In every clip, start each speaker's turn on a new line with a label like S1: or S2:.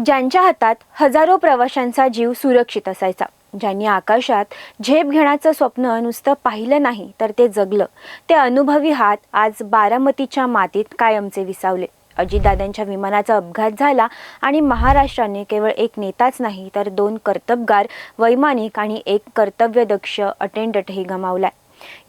S1: ज्यांच्या हातात हजारो प्रवाशांचा जीव सुरक्षित असायचा, ज्यांनी आकाशात झेप घेण्याचं स्वप्न नुसतं पाहिलं नाही तर ते जगलं, ते अनुभवी हात आज बारामतीच्या मातीत कायमचे विसावले. अजितदादांच्या विमानाचा अपघात झाला आणि महाराष्ट्राने केवळ एक नेताच नाही तर दोन कर्तबगार वैमानिक आणि एक कर्तव्यदक्ष अटेंडंटही गमावलाय.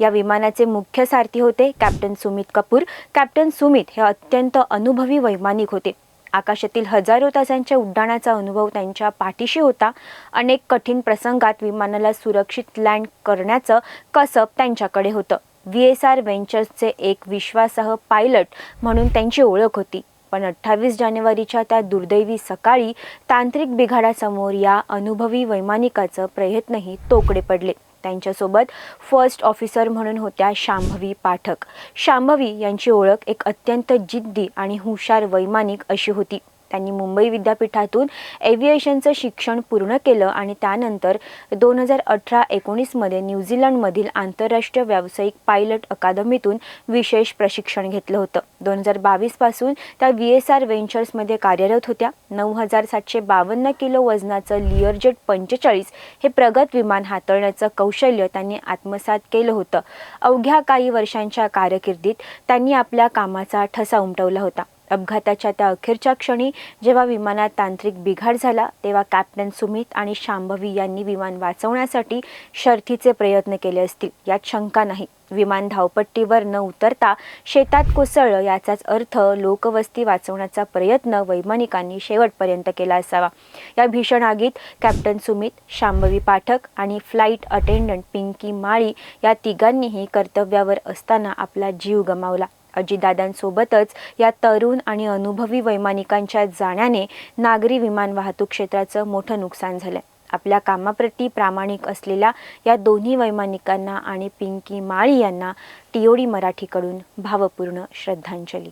S1: या विमानाचे मुख्य सारथी होते कॅप्टन सुमित कपूर. कॅप्टन सुमित हे अत्यंत अनुभवी वैमानिक होते. आकाशातील हजारो तासांच्या उड्डाणाचा अनुभव त्यांच्या पाठीशी होता. अनेक कठीण प्रसंगात विमानाला सुरक्षित लँड करण्याचं कसब त्यांच्याकडे होतं. VSR व्हेंचर्सचे एक विश्वासार्ह पायलट म्हणून त्यांची ओळख होती. पण 28 जानेवारीच्या त्या दुर्दैवी सकाळी तांत्रिक बिघाडासमोर या अनुभवी वैमानिकाचं प्रयत्नही तोकडे पडले. त्यांच्यासोबत फर्स्ट ऑफिसर म्हणून होत्या शांभवी पाठक. शांभवी यांची ओळख एक अत्यंत जिद्दी आणि हुशार वैमानिक अशी होती. त्यांनी मुंबई विद्यापीठातून एव्हिएशनचं शिक्षण पूर्ण केलं आणि त्यानंतर 2018-19 मध्ये न्यूझीलंडमधील आंतरराष्ट्रीय व्यावसायिक पायलट अकादमीतून विशेष प्रशिक्षण घेतलं होतं. 2022 पासून त्या VSR व्हेंचर्समध्ये कार्यरत होत्या. 9,752 किलो वजनाचं लिअरजेट 45 हे प्रगत विमान हाताळण्याचं कौशल्य त्यांनी आत्मसात केलं होतं. अवघ्या काही वर्षांच्या कारकिर्दीत त्यांनी आपल्या कामाचा ठसा उमटवला होता. अपघाताच्या त्या अखेरच्या क्षणी जेव्हा विमानात तांत्रिक बिघाड झाला, तेव्हा कॅप्टन सुमित आणि शांभवी यांनी विमान वाचवण्यासाठी शर्थीचे प्रयत्न केले असतील यात शंका नाही. विमान धावपट्टीवर न उतरता शेतात कोसळलं याचाच अर्थ लोकवस्ती वाचवण्याचा प्रयत्न वैमानिकांनी शेवटपर्यंत केला असावा. या भीषण आगीत कॅप्टन सुमित, शांभवी पाठक आणि फ्लाईट अटेंडंट पिंकी माळी या तिघांनीही कर्तव्यावर असताना आपला जीव गमावला. अजितदादांसोबतच या तरुण आणि अनुभवी वैमानिकांच्या जाण्याने नागरी विमान वाहतूक क्षेत्राचं मोठं नुकसान झालंय. आपल्या कामाप्रती प्रामाणिक असलेल्या या दोन्ही वैमानिकांना आणि पिंकी माळी यांना TOD मराठीकडून भावपूर्ण श्रद्धांजली.